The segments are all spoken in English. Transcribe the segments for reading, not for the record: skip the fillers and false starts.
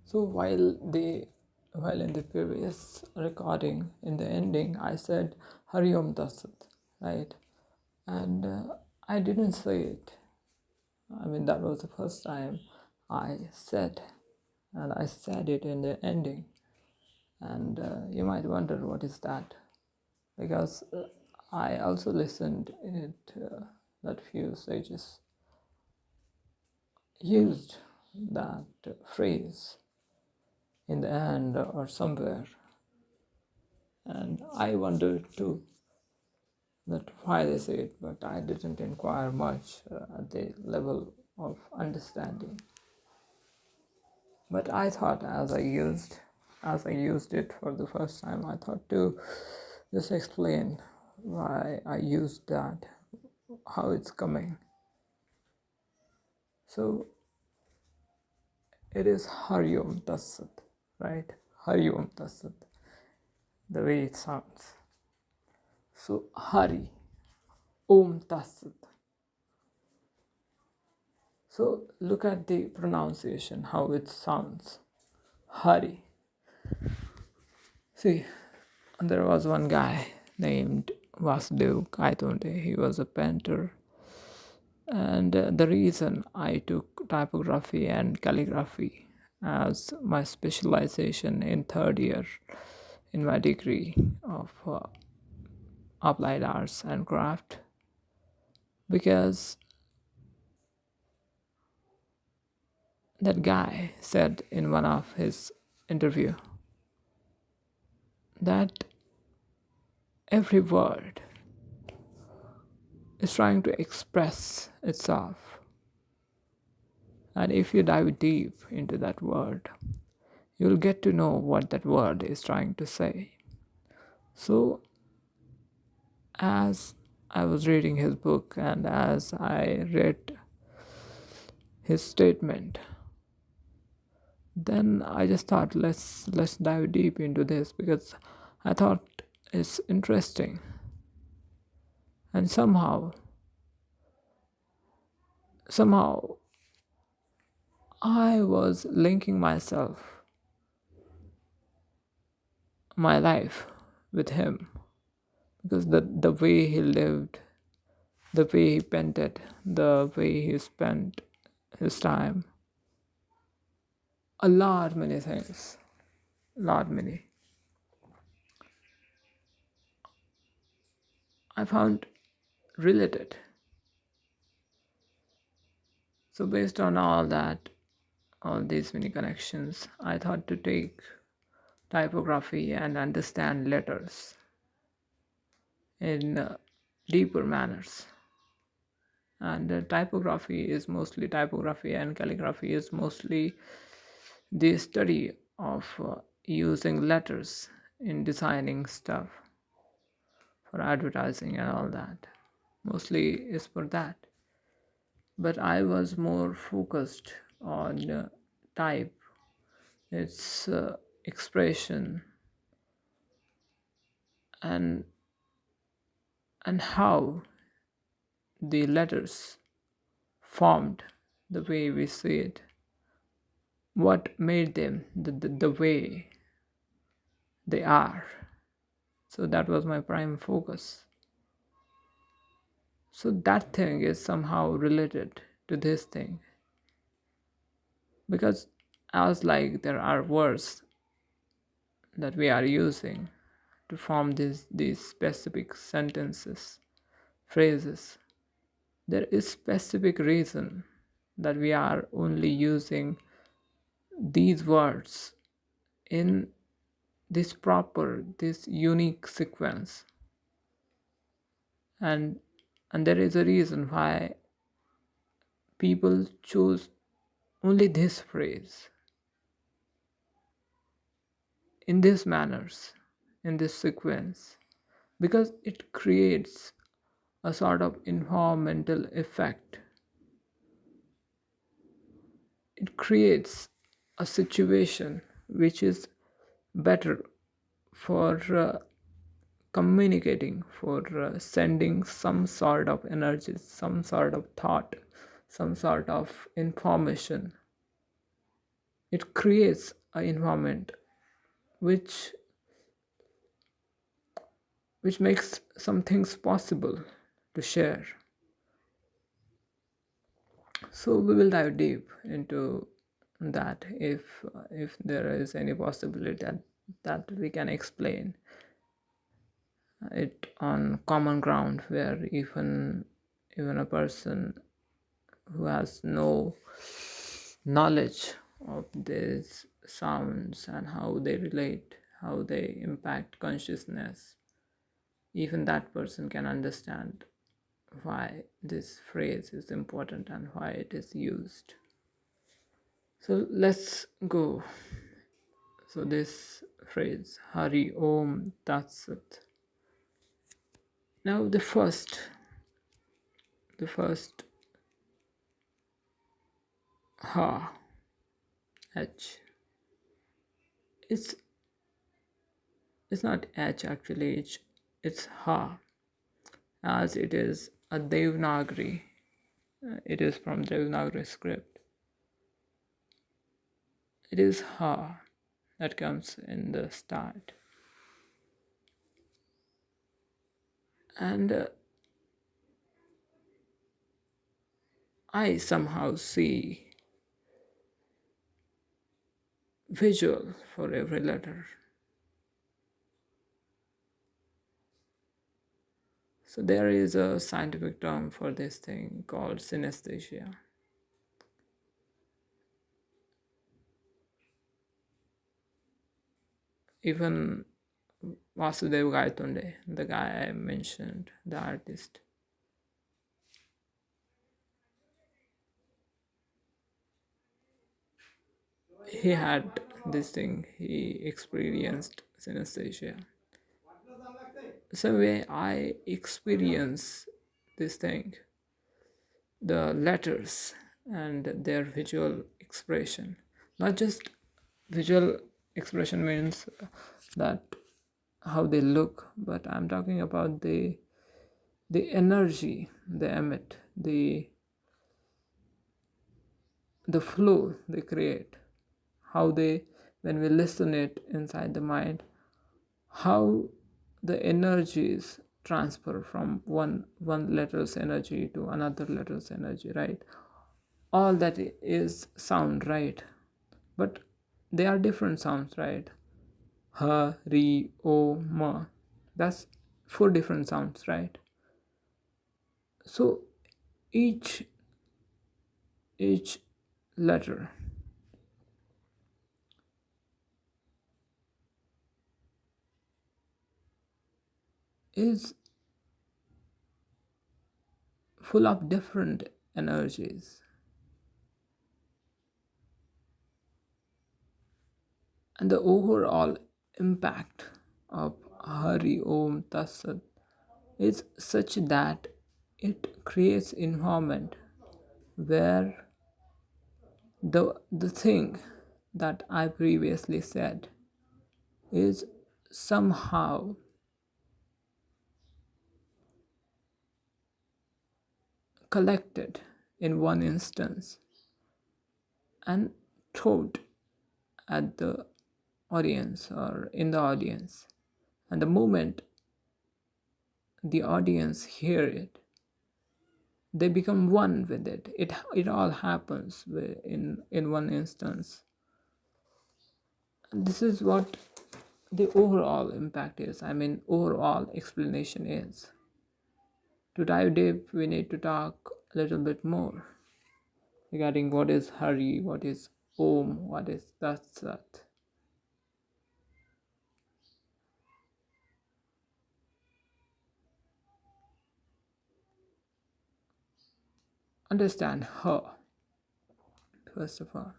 So while in the previous recording, in the ending, I said Hari Om Tatsat, right? And I didn't say it. I mean, that was the first time I said, and I said it in the ending. And you might wonder what is that, because I also listened it that few sages used that phrase in the end or somewhere, and I wondered too that why they say it, but I didn't inquire much at the level of understanding. But I thought, as I used it for the first time, I thought to just explain why I used that, how it's coming. So it is Hari Om Tatsat, right? Hari Om Tatsat, the way it sounds. So Hari Om Tatsat. So look at the pronunciation, how it sounds. Hari. See, there was one guy named Vasudev Kaitonde. He was a painter. And the reason I took typography and calligraphy as my specialization in third year in my degree of applied arts and craft, because that guy said in one of his interview that every word is trying to express itself, and if you dive deep into that word, you'll get to know what that word is trying to say. So as I was reading his book and as I read his statement, then I just thought, let's dive deep into this, because I thought it's interesting. And somehow I was linking my life with him, because the way he lived, the way he painted, the way he spent his time, a lot many things, lot many, I found related. So based on all these many connections, I thought to take typography and understand letters in deeper manners. And typography and calligraphy is mostly the study of using letters in designing stuff for advertising and all that. Mostly is for that. But I was more focused on type, its expression, and how the letters formed the way we see it, what made them the way they are. So that was my prime focus. So that thing is somehow related to this thing, because I was like, there are words that we are using to form these specific sentences, phrases. There is specific reason that we are only using these words in this unique sequence, and there is a reason why people choose only this phrase in these manners, in this sequence, because it creates a sort of environmental effect. It creates a situation which is better for communicating, for sending some sort of energy, some sort of thought, some sort of information. It creates environment which makes some things possible to share. So we will dive deep into that if there is any possibility that we can explain it on common ground where even a person who has no knowledge of these sounds and how they relate, how they impact consciousness, even that person can understand why this phrase is important and why it is used. So let's go. So this phrase, Hari Om Tatsat. Now the first Ha, H. It's it's not H actually. It's Ha, as it is a Devanagari. It is from Devanagari script. It is Ha that comes in the start, and I somehow see visual for every letter. So there is a scientific term for this thing called synesthesia. Even Vasudev Gaitonde, the guy I mentioned, the artist, he had this thing. He experienced synesthesia. Same way I experience this thing, the letters and their visual expression. Not just visual expression means that how they look, but I'm talking about the energy they emit, the flow they create, how they, when we listen it inside the mind, how the energies transfer from one letter's energy to another letter's energy, right? All that is sound, right? But they are different sounds, right? Ha, ri, o, ma. That's four different sounds, right? So each each letter is full of different energies, and the overall impact of Hari Om Tatsat is such that it creates environment where the thing that I previously said is somehow collected in one instance and taught at the audience or in the audience. And the moment the audience hear it, they become one with it. It all happens in one instance. And this is what the overall impact is. I mean, overall explanation is. To dive deep, we need to talk a little bit more regarding what is Hari, what is Om, what is Tatsat. Understand her, first of all.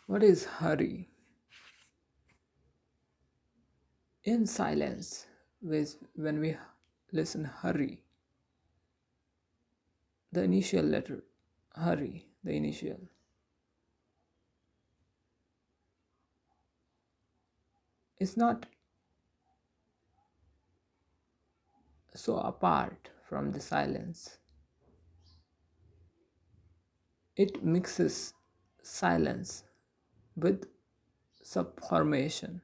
What is Hari? In silence, when we listen Hari, the initial letter, Hari, the initial, is not so apart from the silence. It mixes silence with subformation.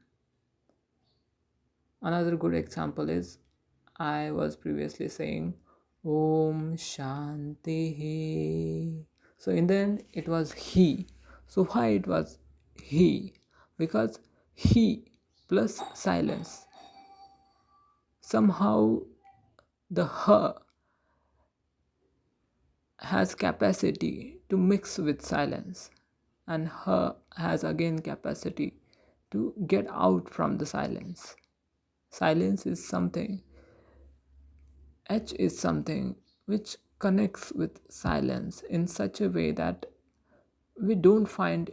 Another good example is, I was previously saying Om Shanti. So in the end it was he. So why it was he? Because he plus silence. Somehow the her has capacity to mix with silence, and her has again capacity to get out from the silence. Silence is something, H is something which connects with silence in such a way that we don't find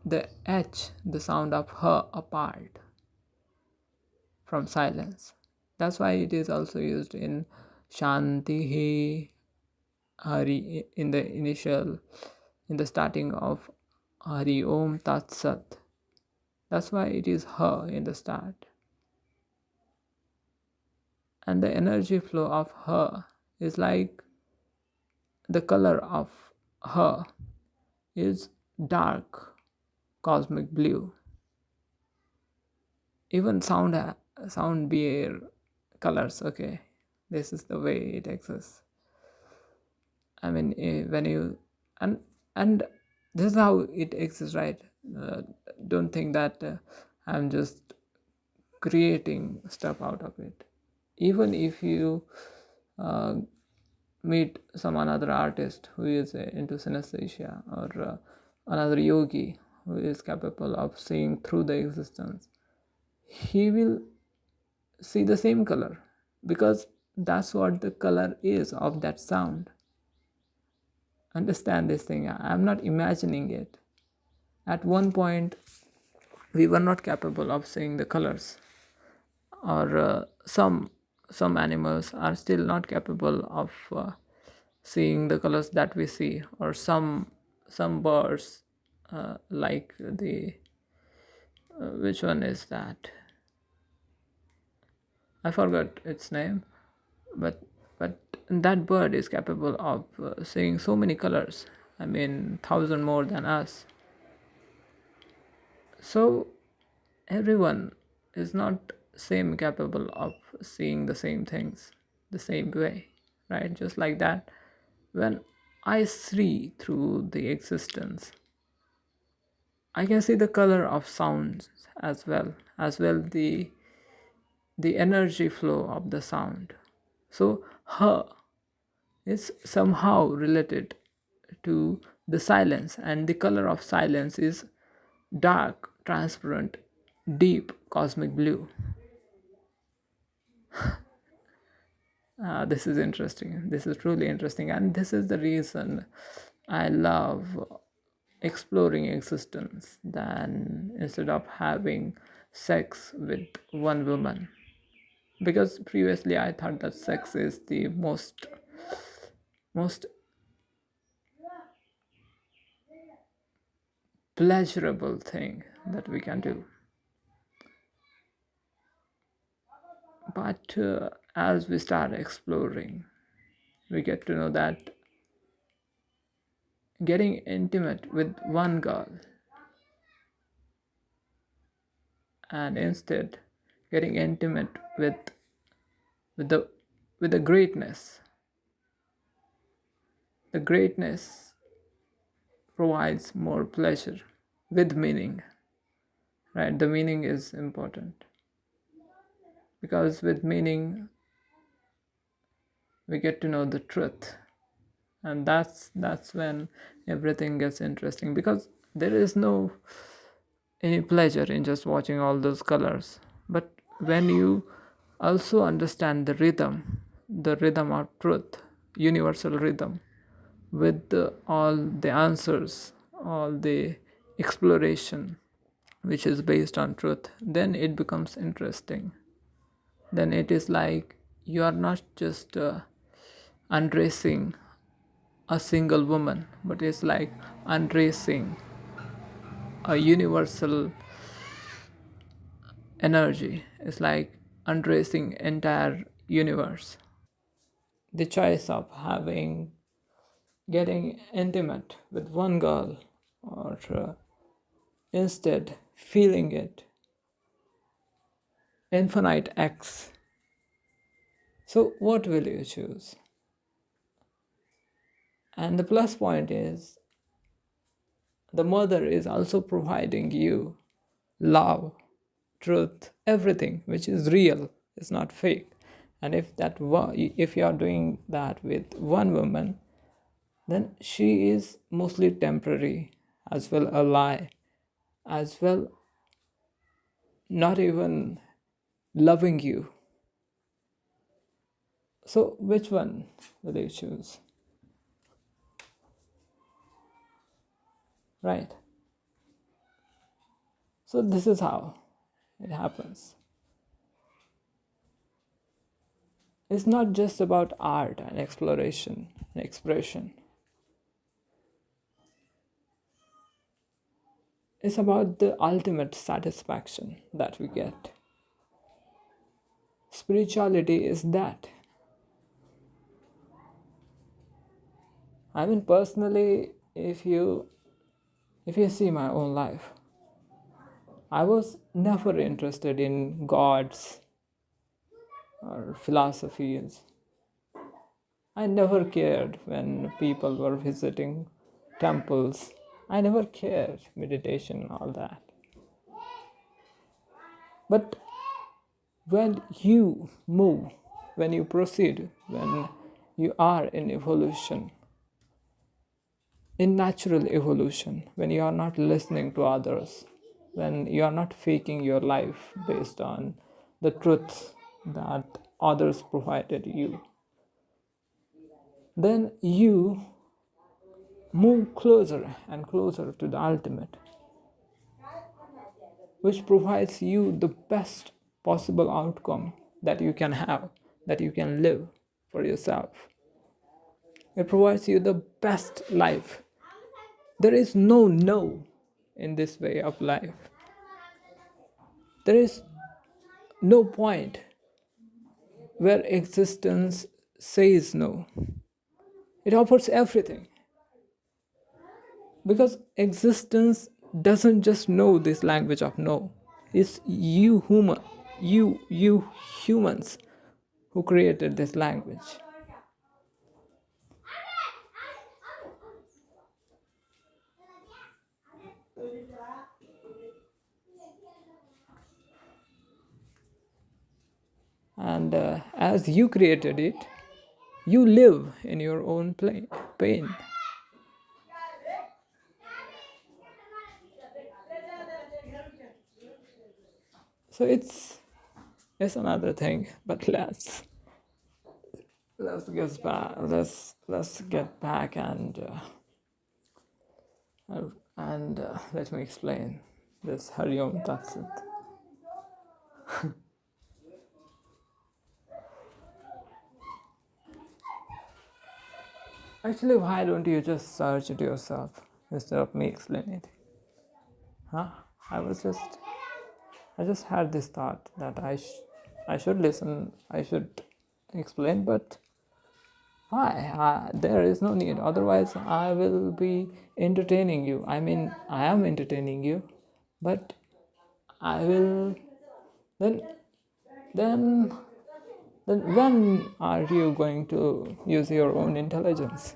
the H, the sound of her, apart from silence. That's why it is also used in Shanti Hari in the initial, in the starting of Hari Aum Tatsat. That's why it is her in the start. And the energy flow of her is like the color of her is dark cosmic blue. Even sound bear colors. Okay, this is the way it exists. I mean, when you and this is how it exists, right? uh, don't think that I'm just creating stuff out of it. Even if you uh, meet some another artist who is into synesthesia, or another yogi who is capable of seeing through the existence, he will see the same color, because that's what the color is of that sound. Understand this thing. I'm not imagining it. At one point we were not capable of seeing the colors, or some animals are still not capable of seeing the colors that we see, or some birds, like the which one is that, I forgot its name, but but that bird is capable of seeing so many colors. I mean, thousand more than us. So everyone is not same capable of seeing the same things the same way, right? Just like that, when I see through the existence, I can see the color of sounds as well the energy flow of the sound. So her is somehow related to the silence, and the color of silence is dark, transparent, deep cosmic blue. This is interesting. This is truly interesting, and this is the reason I love exploring existence than instead of having sex with one woman. Because previously I thought that sex is the most pleasurable thing that we can do. But as we start exploring, we get to know that getting intimate with one girl, and instead getting intimate with the with the greatness, the greatness provides more pleasure with meaning, right? The meaning is important, because with meaning we get to know the truth, and that's when everything gets interesting, because there is no any pleasure in just watching all those colors. But when you also understand the rhythm of truth, universal rhythm, with all the answers, all the exploration which is based on truth, then it becomes interesting. Then it is like you are not just undressing a single woman, but it's like undressing a universal energy. It's like undressing entire universe. The choice of getting intimate with one girl, or instead feeling it, infinite X. So, what will you choose? And the plus point is the mother is also providing you love, truth, everything which is real, is not fake. And if you are doing that with one woman, then she is mostly temporary, as well a lie, as well not even loving you. So which one will you choose? Right? So this is how it happens. It's not just about art and exploration and expression. It's about the ultimate satisfaction that we get. Spirituality is that. I mean, personally, if you see my own life, I was never interested in gods or philosophies. I never cared when people were visiting temples. I never cared meditation, all that. But when you move, when you proceed, when you are in evolution, in natural evolution, when you are not listening to others, when you are not faking your life based on the truths that others provided you, then you move closer and closer to the ultimate, which provides you the best possible outcome that you can have, that you can live for yourself. It provides you the best life. There is no no in this way of life. There is no point where existence says no. It offers everything because existence doesn't just know this language of no. It's you humans who created this language. And as you created it, you live in your own pain. So it's another thing, but let's get back and let me explain this Aum Tatsat. Actually, why don't you just search it yourself instead of me explaining it? Huh? I just had this thought that I should listen, I should explain, but why? There is no need. Otherwise, I will be entertaining you. I mean, I am entertaining you, but I will then then then when are you going to use your own intelligence?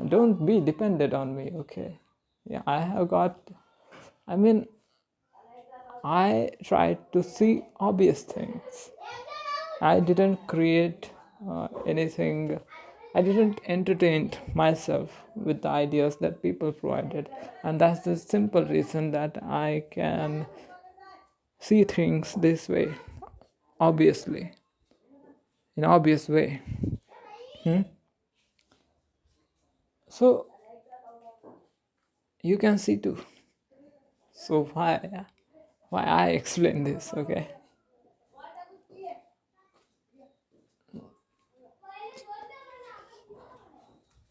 Don't be dependent on me, okay? Yeah, I mean, I tried to see obvious things. I didn't create anything. I didn't entertain myself with the ideas that people provided. And that's the simple reason that I can see things this way, obviously, in obvious way. So you can see too. So why I explain this, okay?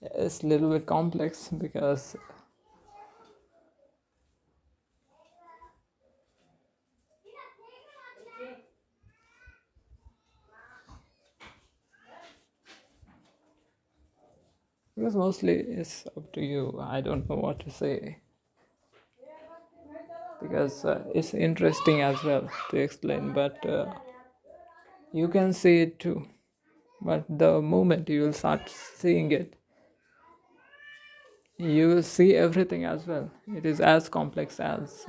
It's a little bit complex because Because mostly it's up to you. I don't know what to say. Because it's interesting as well to explain, but you can see it too. But the moment you will start seeing it, you will see everything as well. It is as complex as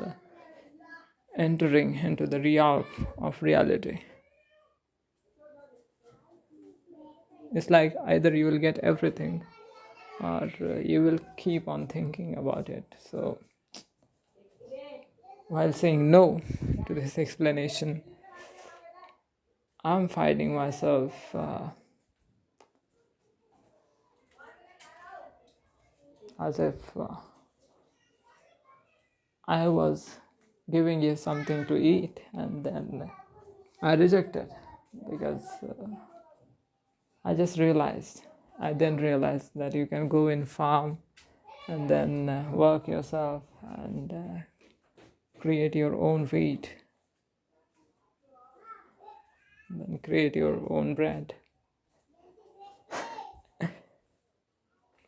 entering into the realm of reality. It's like either you will get everything or you will keep on thinking about it. So, while saying no to this explanation, I'm finding myself as if I was giving you something to eat and then I rejected because I just realized. I then realized that you can go in farm and then work yourself and create your own wheat, then create your own bread.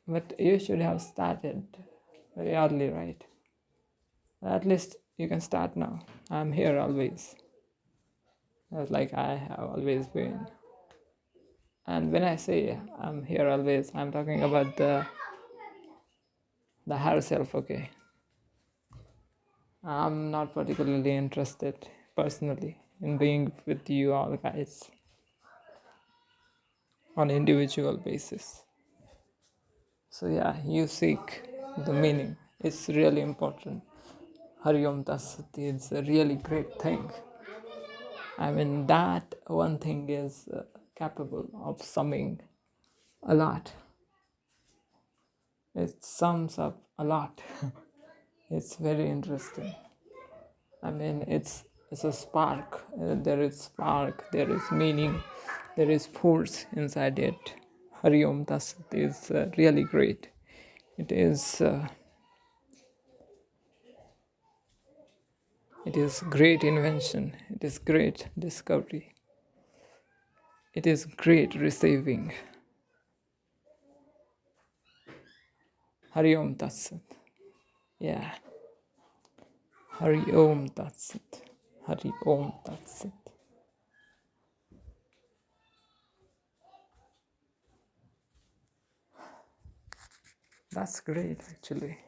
But you should have started very early, right? At least you can start now. I'm here always, like I have always been. And when I say I'm here always, I'm talking about the higher self, okay? I'm not particularly interested personally in being with you all guys on individual basis. So yeah, you seek the meaning. It's really important. Hari Om Tatsat is a really great thing. I mean, that one thing is capable of summing a lot. It sums up a lot. It's very interesting. I mean, it's a spark. There is spark. There is meaning. There is force inside it. Hari Om Tatsat is really great. It is great invention. It is great discovery. It is great receiving. Hari Om Tatsat. Yeah. Hari Om Tatsat. Hari Om Tatsat. That's great, actually.